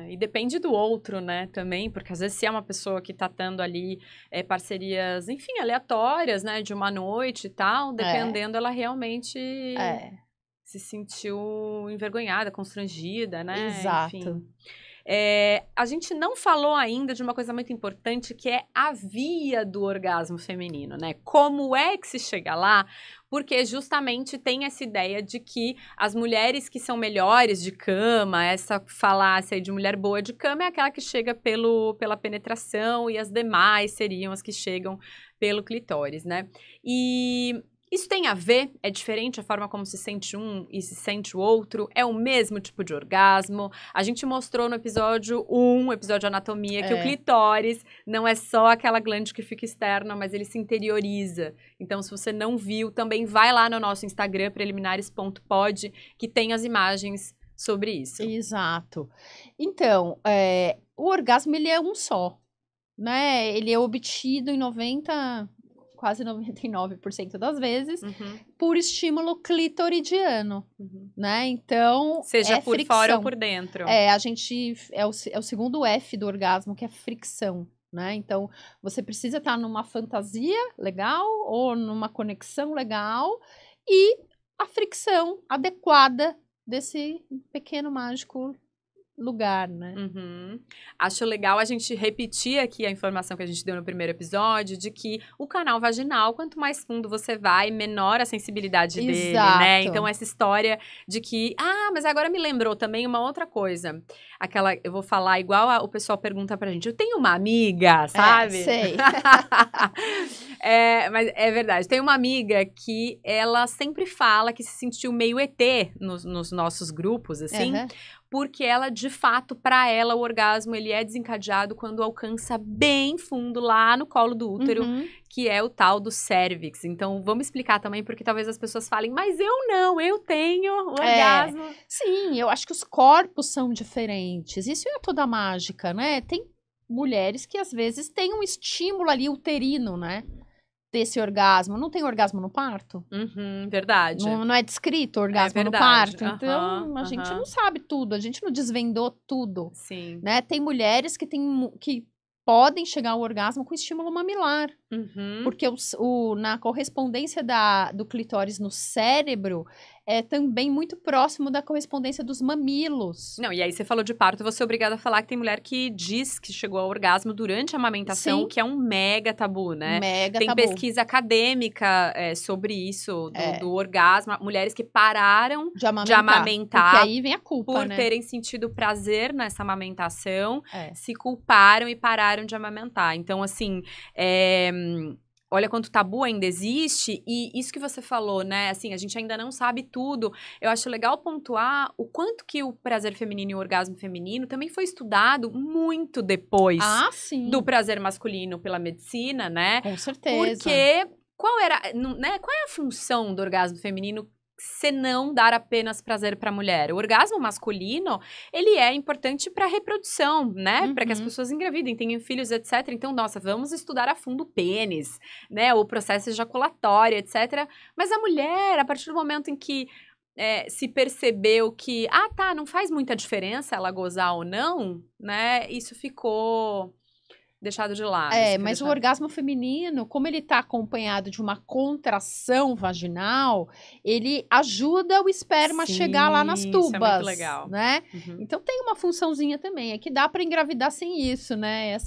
E depende do outro, né, também, porque às vezes se é uma pessoa que tá tendo ali parcerias, enfim, aleatórias, né, de uma noite e tal, dependendo, ela realmente... se sentiu envergonhada, constrangida, né? Exato. Enfim. A gente não falou ainda de uma coisa muito importante, que é a via do orgasmo feminino, né? Como é que se chega lá? Porque justamente tem essa ideia de que as mulheres que são melhores de cama, essa falácia aí de mulher boa de cama é aquela que chega pela penetração e as demais seriam as que chegam pelo clitóris, né? E... isso tem a ver? É diferente a forma como se sente um e se sente o outro? É o mesmo tipo de orgasmo? A gente mostrou no episódio 1, episódio Anatomia, que o clitóris não é só aquela glande que fica externa, mas ele se interioriza. Então, se você não viu, também vai lá no nosso Instagram, preliminares.pod, que tem as imagens sobre isso. Exato. Então, o orgasmo, ele é um só, né? Ele é obtido em quase 99% das vezes, por estímulo clitoridiano, né? Então, seja por fricção. fora ou por dentro. A gente, é o segundo F do orgasmo, que é fricção, né? Então, você precisa estar numa fantasia legal ou numa conexão legal e a fricção adequada desse pequeno mágico lugar, né? Acho legal a gente repetir aqui a informação que a gente deu no primeiro episódio, de que o canal vaginal, quanto mais fundo você vai, menor a sensibilidade dele, né? Então, essa história de que, mas agora me lembrou também uma outra coisa. Eu vou falar igual o pessoal pergunta pra gente, eu tenho uma amiga, sabe? Sei. Mas é verdade, tem uma amiga que ela sempre fala que se sentiu meio ET nos nossos grupos, assim, porque ela, de fato, para ela, o orgasmo, ele é desencadeado quando alcança bem fundo lá no colo do útero, que é o tal do cérvix. Então, vamos explicar também, porque talvez as pessoas falem, mas eu não, eu tenho orgasmo. Sim, eu acho que os corpos são diferentes. Isso é toda mágica, né? Tem mulheres que, às vezes, têm um estímulo ali uterino, né? Desse orgasmo. Não tem orgasmo no parto? Verdade. Não é descrito orgasmo no parto? Então, a gente não sabe tudo. A gente não desvendou tudo. Sim. Né? Tem mulheres que podem chegar ao orgasmo com estímulo mamilar. Porque na correspondência do clitóris no cérebro é também muito próximo da correspondência dos mamilos. Não, e aí você falou de parto, você é obrigada a falar que tem mulher que diz que chegou ao orgasmo durante a amamentação, Sim. que é um mega tabu, né? Tem pesquisa acadêmica sobre isso, do orgasmo. Mulheres que pararam de amamentar. Porque aí vem a culpa, por terem sentido prazer nessa amamentação, se culparam e pararam de amamentar. Então, assim, olha quanto tabu ainda existe, e isso que você falou, né, assim, a gente ainda não sabe tudo. Eu acho legal pontuar o quanto que o prazer feminino e o orgasmo feminino também foi estudado muito depois do prazer masculino pela medicina, né? Com certeza. Porque qual é a função do orgasmo feminino senão dar apenas prazer para a mulher. O orgasmo masculino, ele é importante para a reprodução, né? Para que as pessoas engravidem, tenham filhos, etc. Então, nossa, vamos estudar a fundo o pênis, né? O processo ejaculatório, etc. Mas a mulher, a partir do momento em que se percebeu que, não faz muita diferença ela gozar ou não, né? Isso ficou deixado de lado. Mas o orgasmo feminino, como ele está acompanhado de uma contração vaginal, ele ajuda o esperma a chegar lá nas tubas. Isso é muito legal. Né? Então tem uma funçãozinha também, é que dá para engravidar sem isso, né?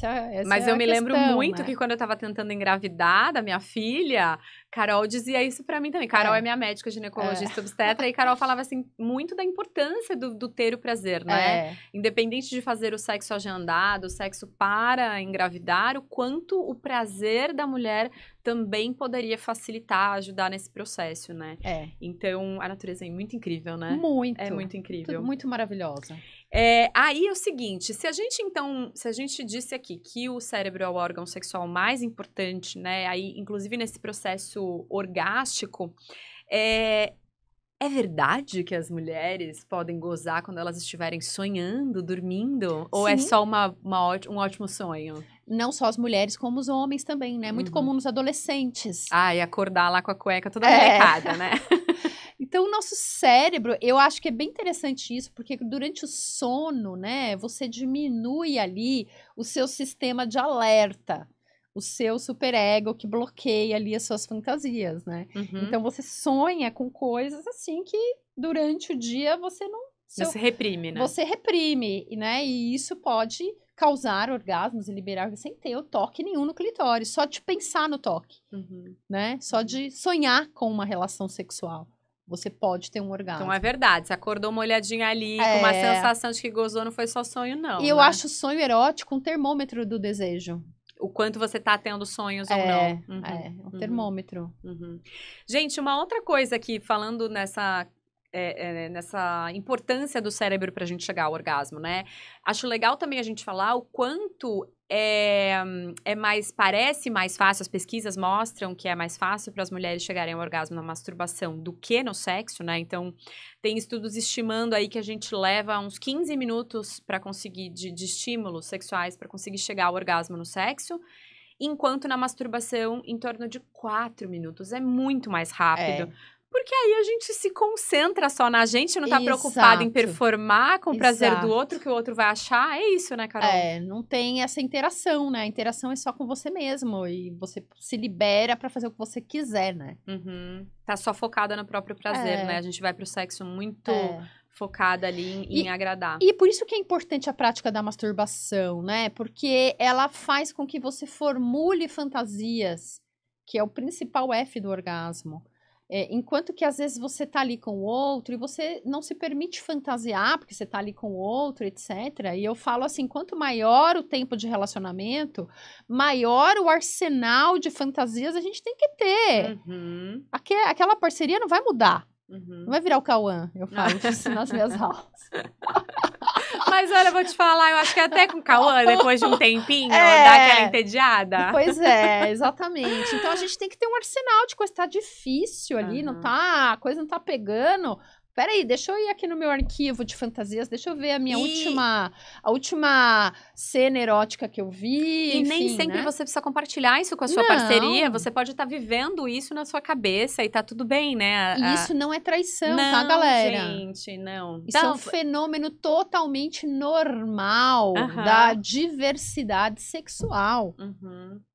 Mas eu me lembro muito, né? que quando eu estava tentando engravidar da minha filha, Carol dizia isso pra mim também. Carol é minha médica ginecologista obstetra, e Carol falava assim, muito da importância do ter o prazer, né? Independente de fazer o sexo agendado, o sexo para engravidar, o quanto o prazer da mulher também poderia facilitar, ajudar nesse processo, né? Então, a natureza é muito incrível, né? Muito. É muito incrível. Tudo muito maravilhosa. Aí é o seguinte, se a gente disse aqui que o cérebro é o órgão sexual mais importante, né? Aí, inclusive nesse processo orgástico, é verdade que as mulheres podem gozar quando elas estiverem sonhando, dormindo? Ou é só um ótimo sonho? Não só as mulheres, como os homens também, né? Muito comum nos adolescentes. E acordar lá com a cueca toda melecada, né? Então, o nosso cérebro, eu acho que é bem interessante isso, porque durante o sono, né, você diminui ali o seu sistema de alerta, o seu superego que bloqueia ali as suas fantasias, né? Então, você sonha com coisas assim que durante o dia você não... Você reprime, né? Você reprime, né? E isso pode causar orgasmos e liberar sem ter o toque nenhum no clitóris, só de pensar no toque, né? Só de sonhar com uma relação sexual. Você pode ter um orgasmo. Então é verdade, você acordou uma olhadinha ali, com uma sensação de que gozou, não foi só sonho, não. E eu acho o sonho erótico um termômetro do desejo. O quanto você tá tendo sonhos ou não. Um termômetro. Gente, uma outra coisa aqui, falando nessa importância do cérebro pra gente chegar ao orgasmo, né? Acho legal também a gente falar o quanto parece mais fácil, as pesquisas mostram que é mais fácil para as mulheres chegarem ao orgasmo na masturbação do que no sexo, né? Então, tem estudos estimando aí que a gente leva uns 15 minutos para conseguir, de estímulos sexuais, para conseguir chegar ao orgasmo no sexo, enquanto na masturbação, em torno de 4 minutos. É muito mais rápido. Porque aí a gente se concentra só na gente, não tá preocupado em performar com o prazer do outro, que o outro vai achar. É isso, né, Carol? Não tem essa interação, né? A interação é só com você mesmo. E você se libera pra fazer o que você quiser, né? Tá só focada no próprio prazer, né? A gente vai pro sexo muito focada ali em agradar. E por isso que é importante a prática da masturbação, né? Porque ela faz com que você formule fantasias, que é o principal F do orgasmo. Enquanto que às vezes você tá ali com o outro e você não se permite fantasiar porque você tá ali com o outro, etc. E eu falo assim, quanto maior o tempo de relacionamento, maior o arsenal de fantasias a gente tem que ter. Aquela parceria não vai mudar. Não vai virar o Cauã, eu falo isso nas minhas aulas. Mas olha, eu vou te falar, eu acho que até com o Cauã, depois de um tempinho, dá aquela entediada. Pois é, exatamente. Então a gente tem que ter um arsenal de coisa, tá difícil ali, a coisa não tá pegando. Peraí, deixa eu ir aqui no meu arquivo de fantasias, deixa eu ver a minha última cena erótica que eu vi. E nem sempre você precisa compartilhar isso com a sua parceria, você pode estar vivendo isso na sua cabeça e tá tudo bem, né? E isso não é traição, tá, galera? Gente, não. Isso é um fenômeno totalmente normal da diversidade sexual,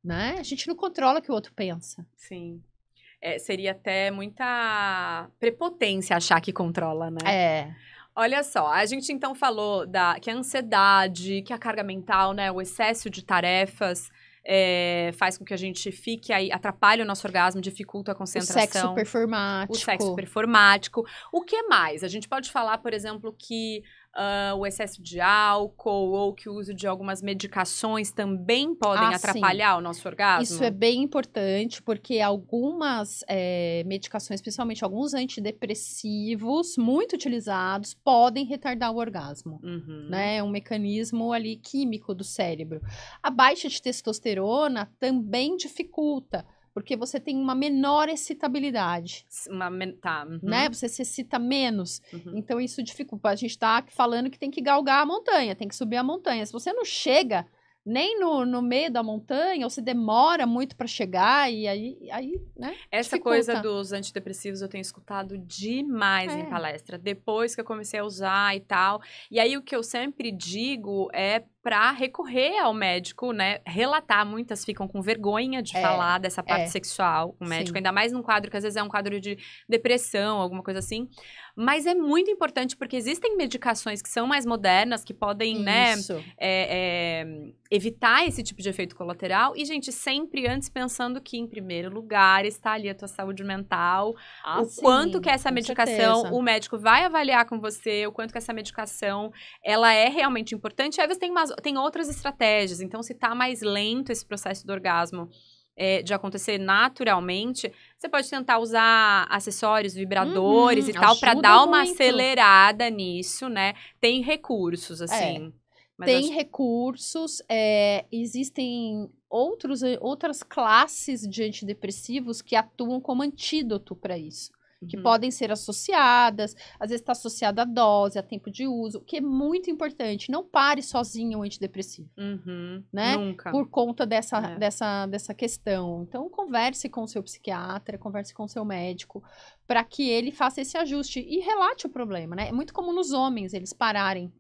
né? A gente não controla o que o outro pensa. Sim. Seria até muita prepotência achar que controla, né? Olha só, a gente então falou que a ansiedade, que a carga mental, né, o excesso de tarefas faz com que a gente fique aí, atrapalhe o nosso orgasmo, dificulta a concentração. O sexo performático. O que mais? A gente pode falar, por exemplo, que o excesso de álcool ou que o uso de algumas medicações também podem atrapalhar o nosso orgasmo? Isso é bem importante, porque algumas medicações, principalmente alguns antidepressivos muito utilizados, podem retardar o orgasmo, né? É um mecanismo ali químico do cérebro. A baixa de testosterona também dificulta, Porque você tem uma menor excitabilidade, Tá. né? Você se excita menos. Uhum. Então, isso dificulta. A gente tá falando que tem que galgar a montanha, tem que subir a montanha. Se você não chega nem no meio da montanha, ou se demora muito para chegar, e aí, né? Essa dificulta. coisa dos antidepressivos eu tenho escutado demais em palestra, depois que eu comecei a usar e tal. E aí o que eu sempre digo é para recorrer ao médico, né? Relatar, muitas ficam com vergonha de falar dessa parte sexual com o médico, Sim. ainda mais num quadro que às vezes é um quadro de depressão, alguma coisa assim. Mas é muito importante porque existem medicações que são mais modernas, que podem, né, evitar esse tipo de efeito colateral. E, gente, sempre antes pensando que, em primeiro lugar, está ali a tua saúde mental. Quanto que essa medicação, certeza. o médico vai avaliar com você, o quanto que essa medicação, ela é realmente importante. Aí você tem outras estratégias. Então, se tá mais lento esse processo do orgasmo, de acontecer naturalmente, você pode tentar usar acessórios, vibradores e tal, para dar uma acelerada nisso, né? Tem recursos, assim. Tem recursos, existem outras classes de antidepressivos que atuam como antídoto para isso. Que podem ser associadas, às vezes está associada à dose, a tempo de uso, que é muito importante. Não pare sozinho o antidepressivo, né? Nunca. Por conta dessa questão. Então, converse com o seu psiquiatra, converse com o seu médico, para que ele faça esse ajuste e relate o problema, né? É muito comum nos homens eles pararem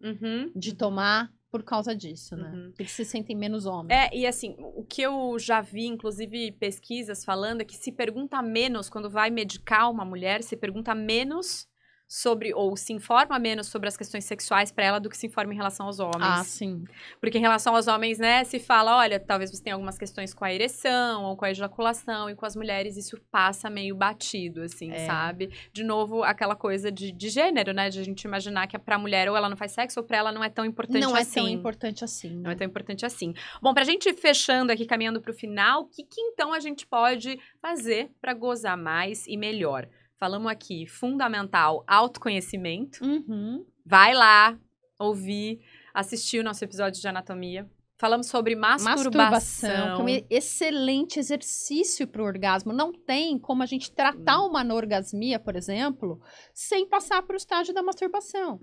de tomar por causa disso, né? Eles se sentem menos homens. E assim, o que eu já vi, inclusive, pesquisas falando, é que se pergunta menos, quando vai medicar uma mulher, se pergunta menos sobre, ou se informa menos sobre as questões sexuais para ela do que se informa em relação aos homens. Ah, sim. Porque em relação aos homens, né, se fala, olha, talvez você tenha algumas questões com a ereção ou com a ejaculação, e com as mulheres isso passa meio batido, assim, sabe? De novo, aquela coisa de gênero, né, de a gente imaginar que pra mulher ou ela não faz sexo ou pra ela não é tão importante assim. Não é tão importante assim. Né? Não é tão importante assim. Bom, pra gente ir fechando aqui, caminhando pro final, o que então a gente pode fazer pra gozar mais e melhor? Falamos aqui, fundamental, autoconhecimento. Vai lá, ouvir, assistir o nosso episódio de anatomia. Falamos sobre masturbação. Que é um excelente exercício para o orgasmo. Não tem como a gente tratar uma anorgasmia, por exemplo, sem passar para o estágio da masturbação.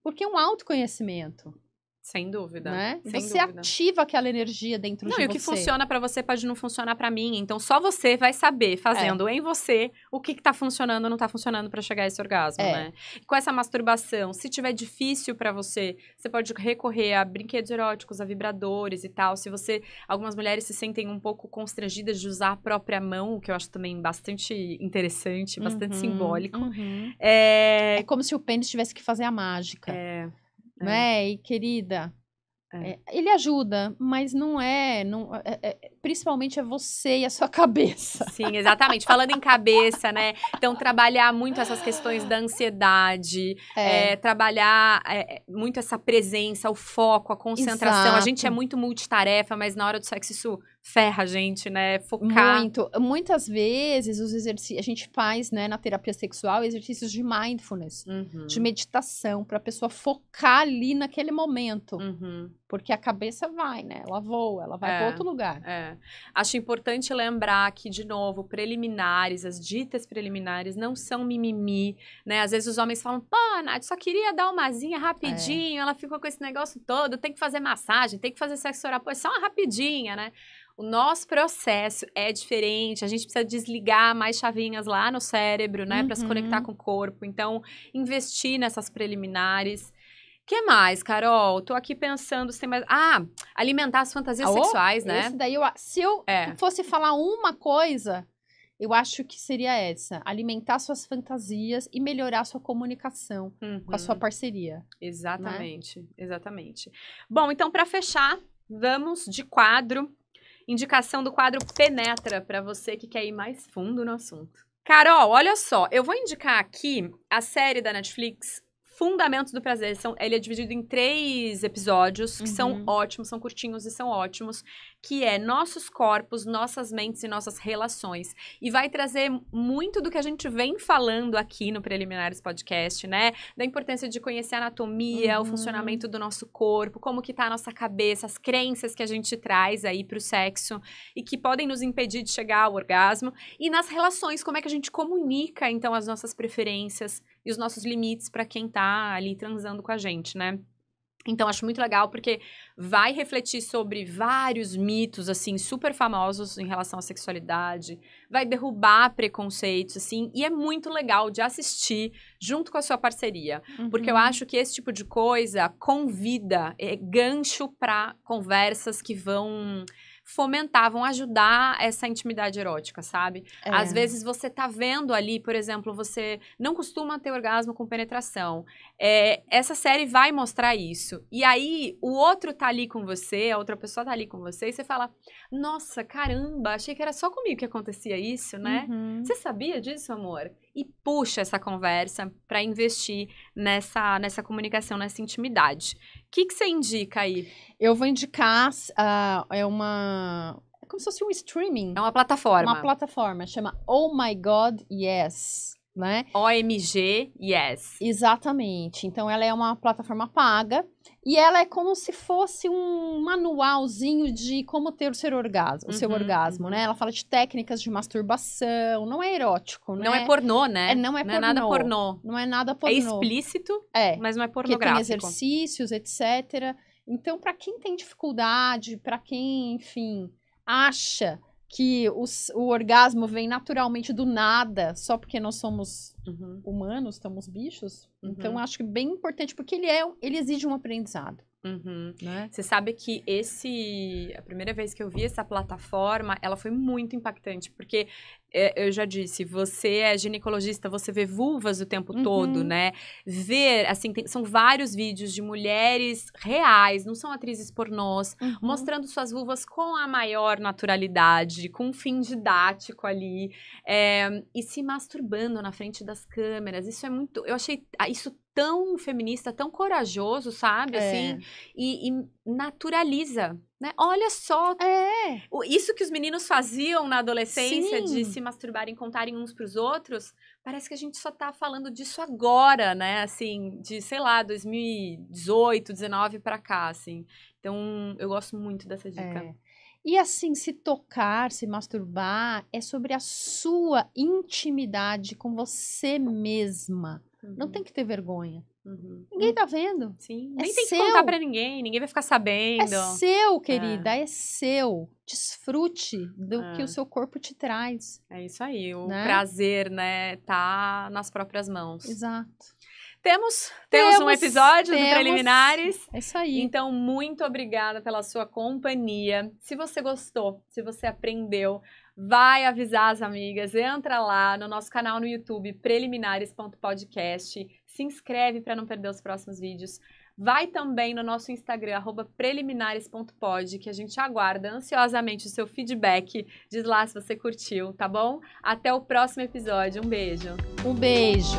Porque é um autoconhecimento. Sem dúvida. Né? Sem você dúvida. ativa aquela energia dentro de você. Não, e o que funciona pra você pode não funcionar pra mim. Então, só você vai saber, fazendo em você, o que tá funcionando ou não tá funcionando pra chegar a esse orgasmo, né? E com essa masturbação, se tiver difícil pra você, você pode recorrer a brinquedos eróticos, a vibradores e tal. Se você... Algumas mulheres se sentem um pouco constrangidas de usar a própria mão, o que eu acho também bastante interessante, bastante simbólico. É como se o pênis tivesse que fazer a mágica. Né? E querida, ele ajuda, mas não é, principalmente é você e a sua cabeça. Sim, exatamente. Falando em cabeça, né? Então, trabalhar muito essas questões da ansiedade, trabalhar muito essa presença, o foco, a concentração. Exato. A gente é muito multitarefa, mas na hora do sexo isso ferra a gente, né? Focar. Muito. Muitas vezes os exercícios, a gente faz, né, na terapia sexual, exercícios de mindfulness, de meditação, para a pessoa focar ali naquele momento. Porque a cabeça vai, né? Ela voa, ela vai para outro lugar. Acho importante lembrar que, de novo, preliminares, as ditas preliminares não são mimimi, né? Às vezes os homens falam, pô, Nath, só queria dar umazinha rapidinho, ela ficou com esse negócio todo, tem que fazer massagem, tem que fazer sexo oral, pô, é só uma rapidinha, né? O nosso processo é diferente, a gente precisa desligar mais chavinhas lá no cérebro, né? Pra se conectar com o corpo. Então, investir nessas preliminares. Que mais, Carol? Tô aqui pensando se tem mais... alimentar as fantasias sexuais, né? Esse daí, se eu fosse falar uma coisa, eu acho que seria essa. Alimentar suas fantasias e melhorar sua comunicação com a sua parceria. Exatamente, exatamente. Bom, então, pra fechar, vamos de quadro. Indicação do quadro Penetra, pra você que quer ir mais fundo no assunto. Carol, olha só, eu vou indicar aqui a série da Netflix Fundamentos do Prazer. Ele é dividido em 3 episódios, que são ótimos, são curtinhos e são ótimos, que é nossos corpos, nossas mentes e nossas relações. E vai trazer muito do que a gente vem falando aqui no Preliminares Podcast, né? Da importância de conhecer a anatomia, o funcionamento do nosso corpo, como que tá a nossa cabeça, as crenças que a gente traz aí pro sexo e que podem nos impedir de chegar ao orgasmo. E nas relações, como é que a gente comunica, então, as nossas preferências e os nossos limites para quem tá ali transando com a gente, né? Então, acho muito legal porque vai refletir sobre vários mitos, assim, super famosos em relação à sexualidade, vai derrubar preconceitos, assim, e é muito legal de assistir junto com a sua parceria, porque eu acho que esse tipo de coisa convida, é gancho para conversas que vão fomentar, vão ajudar essa intimidade erótica, sabe? Às vezes você tá vendo ali, por exemplo, você não costuma ter orgasmo com penetração. Essa série vai mostrar isso. E aí, o outro tá ali com você, a outra pessoa tá ali com você, e você fala, nossa, caramba, achei que era só comigo que acontecia isso, né? Você sabia disso, amor? E puxa essa conversa pra investir nessa comunicação, nessa intimidade. O que você indica aí? Eu vou indicar, é como se fosse um streaming. É uma plataforma. Uma plataforma, chama Oh My God, Yes, né? OMG, Yes. Exatamente. Então, ela é uma plataforma paga e ela é como se fosse um manualzinho de como ter o seu orgasmo, né? Ela fala de técnicas de masturbação, não é erótico, né? Não é pornô, né? Não é nada pornô. Não é nada pornô. É explícito, mas não é pornográfico. Porque tem exercícios, etc. Então, para quem tem dificuldade, para quem, enfim, acha que o orgasmo vem naturalmente do nada, só porque nós somos humanos, somos bichos. Então, acho que é bem importante, porque ele exige um aprendizado. Né? Você sabe que a primeira vez que eu vi essa plataforma, ela foi muito impactante, porque eu já disse, você é ginecologista, você vê vulvas o tempo todo, né? Ver, assim, são vários vídeos de mulheres reais, não são atrizes pornôs, mostrando suas vulvas com a maior naturalidade, com um fim didático ali, e se masturbando na frente das câmeras. Isso é muito... Eu achei isso tão feminista, tão corajoso, sabe? Assim, e naturaliza, né? Olha só, isso que os meninos faziam na adolescência, de se masturbarem, contarem uns pros outros, parece que a gente só tá falando disso agora, né? Assim, de, sei lá, 2018, 19 pra cá, assim. Então, eu gosto muito dessa dica. E assim, se tocar, se masturbar, é sobre a sua intimidade com você mesma. Não tem que ter vergonha. Ninguém tá vendo. Sim. Nem tem que contar pra ninguém vai ficar sabendo. É seu, querida, é seu. Desfrute do que o seu corpo te traz. É isso aí, o prazer, né, tá nas próprias mãos. Exato. Temos um episódio do Preliminares. É isso aí. Então, muito obrigada pela sua companhia. Se você gostou, se você aprendeu, vai avisar as amigas, entra lá no nosso canal no YouTube, preliminares.podcast, se inscreve para não perder os próximos vídeos. Vai também no nosso Instagram, @preliminares.pod, que a gente aguarda ansiosamente o seu feedback. Diz lá se você curtiu, tá bom? Até o próximo episódio. Um beijo. Um beijo.